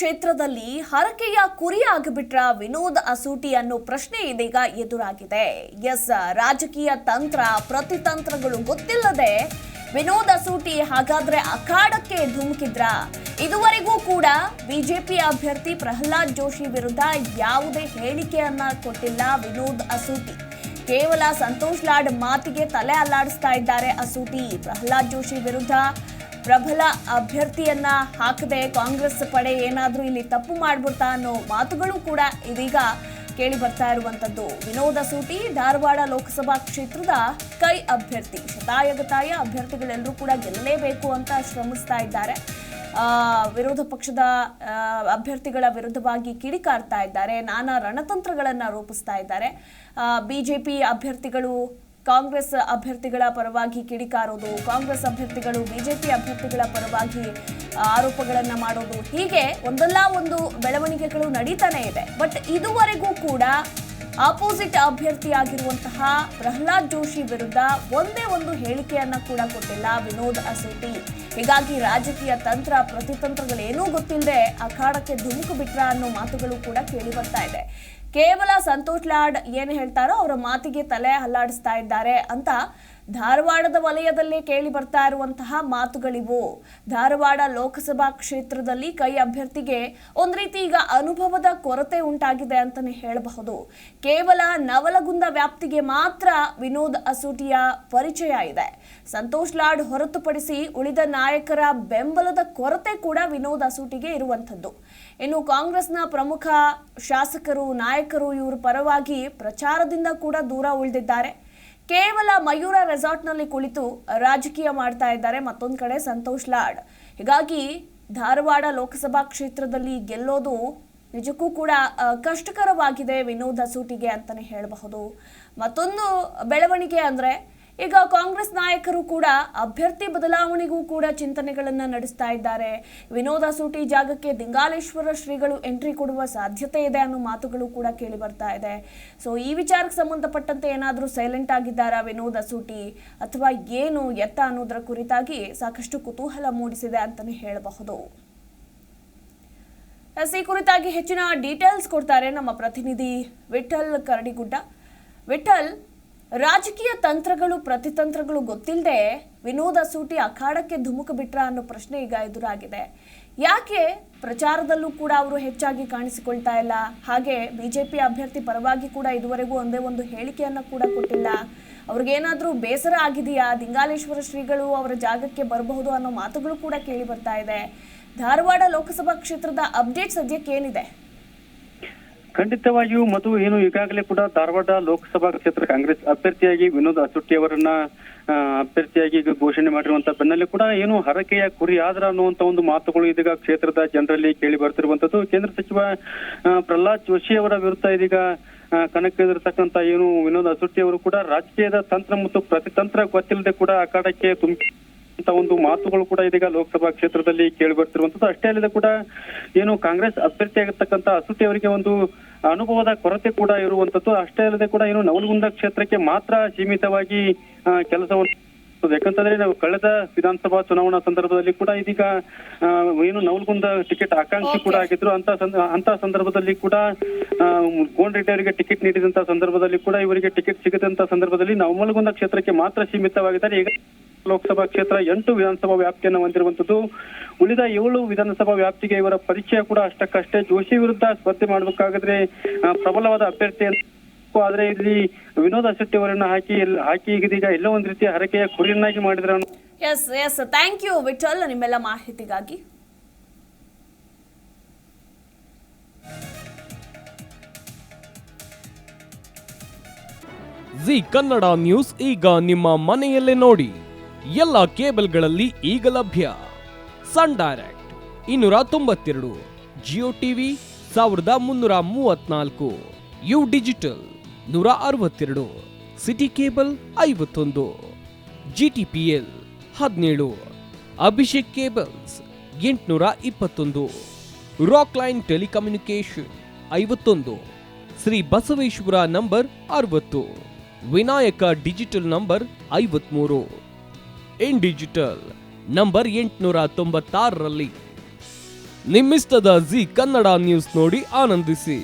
ಕ್ಷೇತ್ರದಲ್ಲಿ ಹರಕೆಯ ಕುರಿ ಆಗಿಬಿಟ್ರ ವಿನೋದ್ ಅಸೂಟಿ ಅನ್ನೋ ಪ್ರಶ್ನೆ ಇದೀಗ ಎದುರಾಗಿದೆ. ರಾಜಕೀಯ ತಂತ್ರ ಪ್ರತಿತಂತ್ರಗಳು ಗೊತ್ತಿಲ್ಲದೆ ವಿನೋದ್ ಅಸೂಟಿ ಹಾಗಾದ್ರೆ ಅಖಾಡಕ್ಕೆ ಧುಮುಕಿದ್ರ? ಇದುವರೆಗೂ ಕೂಡ ಬಿಜೆಪಿ ಅಭ್ಯರ್ಥಿ ಪ್ರಹ್ಲಾದ್ ಜೋಶಿ ವಿರುದ್ಧ ಯಾವುದೇ ಹೇಳಿಕೆಯನ್ನ ಕೊಟ್ಟಿಲ್ಲ ವಿನೋದ್ ಅಸೂಟಿ. ಕೇವಲ ಸಂತೋಷ್ ಲಾಡ್ ಮಾತಿಗೆ ತಲೆ ಅಲ್ಲಾಡಿಸ್ತಾ ಇದ್ದಾರೆ ಅಸೂಟಿ. ಪ್ರಹ್ಲಾದ್ ಜೋಶಿ ವಿರುದ್ಧ ಪ್ರಬಲ ಅಭ್ಯರ್ಥಿಯನ್ನ ಹಾಕದೆ ಕಾಂಗ್ರೆಸ್ ಪಡೆ ಏನಾದ್ರೂ ಇಲ್ಲಿ ತಪ್ಪು ಮಾಡ್ಬಿಡ್ತಾ ಅನ್ನೋ ಮಾತುಗಳು ಕೂಡ ಇದೀಗ ಕೇಳಿ ಬರ್ತಾ ಇರುವಂತದ್ದು. ವಿನೋದ್ ಅಸೂಟಿ ಧಾರವಾಡ ಲೋಕಸಭಾ ಕ್ಷೇತ್ರದ ಕೈ ಅಭ್ಯರ್ಥಿ. ಶತಾಯಗತಾಯ ಅಭ್ಯರ್ಥಿಗಳೆಲ್ಲರೂ ಕೂಡ ಗೆಲ್ಲಲೇಬೇಕು ಅಂತ ಶ್ರಮಿಸ್ತಾ ಇದ್ದಾರೆ. ವಿರೋಧ ಪಕ್ಷದ ಅಭ್ಯರ್ಥಿಗಳ ವಿರುದ್ಧವಾಗಿ ಕಿಡಿಕಾರ್ತಾ ಇದ್ದಾರೆ. ನಾನಾ ರಣತಂತ್ರಗಳನ್ನ ರೂಪಿಸ್ತಾ ಇದ್ದಾರೆ. ಬಿಜೆಪಿ ಅಭ್ಯರ್ಥಿಗಳು ಕಾಂಗ್ರೆಸ್ ಅಭ್ಯರ್ಥಿಗಳ ಪರವಾಗಿ ಕಿಡಿಕಾರೋದು, ಕಾಂಗ್ರೆಸ್ ಅಭ್ಯರ್ಥಿಗಳು ಬಿಜೆಪಿ ಅಭ್ಯರ್ಥಿಗಳ ಪರವಾಗಿ ಆರೋಪಗಳನ್ನ ಮಾಡೋದು, ಹೀಗೆ ಒಂದಲ್ಲ ಒಂದು ಬೆಳವಣಿಗೆಗಳು ನಡೀತಾನೆ ಇದೆ. ಬಟ್ ಇದುವರೆಗೂ ಕೂಡ ಆಪೋಸಿಟ್ ಅಭ್ಯರ್ಥಿಯಾಗಿರುವಂತಹ ಪ್ರಹ್ಲಾದ್ ಜೋಶಿ ವಿರುದ್ಧ ಒಂದೇ ಒಂದು ಹೇಳಿಕೆಯನ್ನ ಕೂಡ ಕೊಟ್ಟಿಲ್ಲ ವಿನೋದ್ ಅಸೂಟಿ. ಹೀಗಾಗಿ ರಾಜಕೀಯ ತಂತ್ರ ಪ್ರತಿತಂತ್ರಗಳೇನೂ ಗೊತ್ತಿಲ್ಲದೆ ಅಖಾಡಕ್ಕೆ ಧುಮುಕು ಬಿಟ್ರ ಅನ್ನೋ ಮಾತುಗಳು ಕೂಡ ಕೇಳಿ ಬರ್ತಾ ಇದೆ. ಕೇವಲ ಸಂತೋಷ್ ಲಾಡ್ ಏನು ಹೇಳ್ತಾರೋ ಅವರ ಮಾತಿಗೆ ತಲೆ ಹಲ್ಲಾಡಿಸ್ತಾ ಇದ್ದಾರೆ ಅಂತ ಧಾರವಾಡದ ವಲಯದಲ್ಲೇ ಕೇಳಿ ಬರ್ತಾ ಇರುವಂತಹ ಮಾತುಗಳಿವು. ಧಾರವಾಡ ಲೋಕಸಭಾ ಕ್ಷೇತ್ರದಲ್ಲಿ ಕೈ ಅಭ್ಯರ್ಥಿಗೆ ಒಂದ್ ರೀತಿ ಈಗ ಅನುಭವದ ಕೊರತೆ ಉಂಟಾಗಿದೆ ಅಂತಾನೆ ಹೇಳಬಹುದು. ಕೇವಲ ನವಲಗುಂದ ವ್ಯಾಪ್ತಿಗೆ ಮಾತ್ರ ವಿನೋದ್ ಅಸೂಟಿಯ ಪರಿಚಯ ಇದೆ. ಸಂತೋಷ್ ಲಾಡ್ ಹೊರತುಪಡಿಸಿ ಉಳಿದ ನಾಯಕರ ಬೆಂಬಲದ ಕೊರತೆ ಕೂಡ ವಿನೋದ್ ಅಸೂಟಿಗೆ ಇರುವಂಥದ್ದು. ಇನ್ನು ಕಾಂಗ್ರೆಸ್ನ ಪ್ರಮುಖ ಶಾಸಕರು ನಾಯಕರು ಇವರ ಪರವಾಗಿ ಪ್ರಚಾರದಿಂದ ಕೂಡ ದೂರ ಉಳಿದಿದ್ದಾರೆ. ಕೇವಲ ಮಯೂರ ರೆಸಾರ್ಟ್ನಲ್ಲಿ ಕುಳಿತು ರಾಜಕೀಯ ಮಾಡ್ತಾ ಇದ್ದಾರೆ ಮತ್ತೊಂದು ಕಡೆ ಸಂತೋಷ್ ಲಾಡ್. ಹೀಗಾಗಿ ಧಾರವಾಡ ಲೋಕಸಭಾ ಕ್ಷೇತ್ರದಲ್ಲಿ ಗೆಲ್ಲೋದು ನಿಜಕ್ಕೂ ಕೂಡ ಕಷ್ಟಕರವಾಗಿದೆ ವಿನೋದ್ ಅಸೂಟಿಗೆ ಅಂತಾನೆ ಹೇಳಬಹುದು. ಮತ್ತೊಂದು ಬೆಳವಣಿಗೆ ಅಂದ್ರೆ ಈಗ ಕಾಂಗ್ರೆಸ್ ನಾಯಕರು ಕೂಡ ಅಭ್ಯರ್ಥಿ ಬದಲಾವಣೆಗೂ ಕೂಡ ಚಿಂತನೆಗಳನ್ನ ನಡೆಸ್ತಾ ಇದ್ದಾರೆ. ವಿನೋದ್ ಅಸೂಟಿ ಜಾಗಕ್ಕೆ ದಿಂಗಾಲೇಶ್ವರ ಶ್ರೀಗಳು ಎಂಟ್ರಿ ಕೊಡುವ ಸಾಧ್ಯತೆ ಇದೆ ಅನ್ನೋ ಮಾತುಗಳು ಕೂಡ ಕೇಳಿ ಬರ್ತಾ ಇದೆ. ಸೊ ಈ ವಿಚಾರಕ್ಕೆ ಸಂಬಂಧಪಟ್ಟಂತೆ ಏನಾದರೂ ಸೈಲೆಂಟ್ ಆಗಿದ್ದಾರಾ ವಿನೋದ್ ಅಸೂಟಿ ಅಥವಾ ಏನು ಎತ್ತ ಅನ್ನೋದರ ಕುರಿತಾಗಿ ಸಾಕಷ್ಟು ಕುತೂಹಲ ಮೂಡಿಸಿದೆ ಅಂತಾನೆ ಹೇಳಬಹುದು. ಈ ಕುರಿತಾಗಿ ಹೆಚ್ಚಿನ ಡೀಟೇಲ್ಸ್ ಕೊಡ್ತಾರೆ ನಮ್ಮ ಪ್ರತಿನಿಧಿ ವಿಠಲ್ ಕರಡಿಗುಡ್ಡ. ವಿಠಲ್, ರಾಜಕೀಯ ತಂತ್ರಗಳು ಪ್ರತಿತಂತ್ರಗಳು ಗೊತ್ತಿಲ್ಲದೆ ವಿನೋದ್ ಅಸೂಟಿ ಅಖಾಡಕ್ಕೆ ಧುಮುಕು ಬಿಟ್ರ ಅನ್ನೋ ಪ್ರಶ್ನೆ ಈಗ ಎದುರಾಗಿದೆ. ಯಾಕೆ ಪ್ರಚಾರದಲ್ಲೂ ಕೂಡ ಅವರು ಹೆಚ್ಚಾಗಿ ಕಾಣಿಸಿಕೊಳ್ತಾ ಇಲ್ಲ? ಹಾಗೆ ಬಿಜೆಪಿ ಅಭ್ಯರ್ಥಿ ಪರವಾಗಿ ಕೂಡ ಇದುವರೆಗೂ ಒಂದೇ ಒಂದು ಹೇಳಿಕೆಯನ್ನ ಕೂಡ ಕೊಟ್ಟಿಲ್ಲ. ಅವ್ರಿಗೇನಾದ್ರೂ ಬೇಸರ ಆಗಿದೆಯಾ? ದಿಂಗಾಲೇಶ್ವರ ಶ್ರೀಗಳು ಅವರ ಜಾಗಕ್ಕೆ ಬರಬಹುದು ಅನ್ನೋ ಮಾತುಗಳು ಕೂಡ ಕೇಳಿ ಬರ್ತಾ ಇದೆ. ಧಾರವಾಡ ಲೋಕಸಭಾ ಕ್ಷೇತ್ರದ ಅಪ್ಡೇಟ್ ಸದ್ಯಕ್ಕೆ ಏನಿದೆ? ಖಂಡಿತವಾಗಿಯೂ ಮಧು, ಏನು ಈಗಾಗಲೇ ಕೂಡ ಧಾರವಾಡ ಲೋಕಸಭಾ ಕ್ಷೇತ್ರ ಕಾಂಗ್ರೆಸ್ ಅಭ್ಯರ್ಥಿಯಾಗಿ ವಿನೋದ್ ಅಸೂಟಿ ಅವರನ್ನ ಅಭ್ಯರ್ಥಿಯಾಗಿ ಘೋಷಣೆ ಮಾಡಿರುವಂತ ಬೆನ್ನಲ್ಲೇ ಕೂಡ ಏನು ಹರಕೆಯ ಕುರಿ ಆದ್ರ ಅನ್ನುವಂತ ಒಂದು ಮಾತುಗಳು ಇದೀಗ ಕ್ಷೇತ್ರದ ಜನರಲ್ಲಿ ಕೇಳಿ ಬರ್ತಿರುವಂತದ್ದು. ಕೇಂದ್ರ ಸಚಿವ ಪ್ರಹ್ಲಾದ್ ಜೋಶಿ ಅವರ ವಿರುದ್ಧ ಇದೀಗ ಕಣಕ್ಕಿಳಿದಿರ್ತಕ್ಕಂತ ಏನು ವಿನೋದ್ ಅಸೂಟಿ ಅವರು ಕೂಡ ರಾಜಕೀಯದ ತಂತ್ರ ಮತ್ತು ಪ್ರತಿತಂತ್ರ ಗೊತ್ತಿಲ್ಲದೆ ಕೂಡ ಅಖಾಡಕ್ಕೆ ಅಂತ ಒಂದು ಮಾತುಗಳು ಕೂಡ ಇದೀಗ ಲೋಕಸಭಾ ಕ್ಷೇತ್ರದಲ್ಲಿ ಕೇಳಿ ಬರ್ತಿರುವಂತದ್ದು. ಅಷ್ಟೇ ಅಲ್ಲದೆ ಕೂಡ ಏನು ಕಾಂಗ್ರೆಸ್ ಅಭ್ಯರ್ಥಿ ಆಗಿರ್ತಕ್ಕಂಥ ಅಸೂಟಿ ಅವರಿಗೆ ಒಂದು ಅನುಭವದ ಕೊರತೆ ಕೂಡ ಇರುವಂತದ್ದು. ಅಷ್ಟೇ ಅಲ್ಲದೆ ಕೂಡ ಏನು ನವಲಗುಂದ ಕ್ಷೇತ್ರಕ್ಕೆ ಮಾತ್ರ ಸೀಮಿತವಾಗಿ ಕೆಲಸವನ್ನು, ಯಾಕಂತಂದ್ರೆ ನಾವು ಕಳೆದ ವಿಧಾನಸಭಾ ಚುನಾವಣಾ ಸಂದರ್ಭದಲ್ಲಿ ಕೂಡ ಇದೀಗ ಏನು ನವಲಗುಂದ ಟಿಕೆಟ್ ಆಕಾಂಕ್ಷಿ ಕೂಡ ಆಗಿದ್ರು. ಅಂತ ಸಂದರ್ಭದಲ್ಲಿ ಕೂಡ ಗೋಂಡ್ ರೆಡ್ಡಿ ಅವರಿಗೆ ಟಿಕೆಟ್ ನೀಡಿದಂತ ಸಂದರ್ಭದಲ್ಲಿ ಕೂಡ ಇವರಿಗೆ ಟಿಕೆಟ್ ಸಿಗದಂತ ಸಂದರ್ಭದಲ್ಲಿ ನವಲಗುಂದ ಕ್ಷೇತ್ರಕ್ಕೆ ಮಾತ್ರ ಸೀಮಿತವಾಗಿದ್ದಾರೆ. ಈಗ ಲೋಕಸಭಾ ಕ್ಷೇತ್ರ 8 ವಿಧಾನಸಭಾ ವ್ಯಾಪ್ತಿಯನ್ನು ಹೊಂದಿರುವಂತದ್ದು. ಉಳಿದ 7 ವಿಧಾನಸಭಾ ವ್ಯಾಪ್ತಿಗೆ ಇವರ ಪರಿಚಯ ಕೂಡ ಅಷ್ಟಕ್ಕಷ್ಟೇ. ಜೋಶಿ ವಿರುದ್ಧ ಸ್ಪರ್ಧೆ ಮಾಡಬೇಕಾದ್ರೆ ಪ್ರಬಲವಾದ ಅಭ್ಯರ್ಥಿ ಆದ್ರೆ ಇಲ್ಲಿ ವಿನೋದ್ ಅಸೂಟಿ ಅವರನ್ನ ಹಾಕಿ ಇದೀಗ ಎಲ್ಲೋ ಒಂದ್ ರೀತಿಯ ಹರಕೆಯ ಕುರಿಯನ್ನಾಗಿ ಮಾಡಿದ್ರೆ. ಎಸ್ ಥ್ಯಾಂಕ್ ಯು ವಿಠಲ್ ನಿಮ್ಮೆಲ್ಲ ಮಾಹಿತಿಗಾಗಿ. ಜಿ ಕನ್ನಡ ನ್ಯೂಸ್ ಈಗ ನಿಮ್ಮ ಮನೆಯಲ್ಲೇ ನೋಡಿ. ಎಲ್ಲ ಕೇಬಲ್ಗಳಲ್ಲಿ ಈಗ ಲಭ್ಯ. Sun Direct 292, Jio TV 1334, U digital 162, city cable 51, GTPL 17, Abhishek cables 821, rock line telecommunication 51, Shri Basaveshwara number 60, Vinayaka digital number 53, in digital number 896ರಲ್ಲಿ ನಿಮ್ಮಿಸ್ತದ ಜಿ ಕನ್ನಡ ನ್ಯೂಸ್ ನೋಡಿ ಆನಂದಿಸಿ.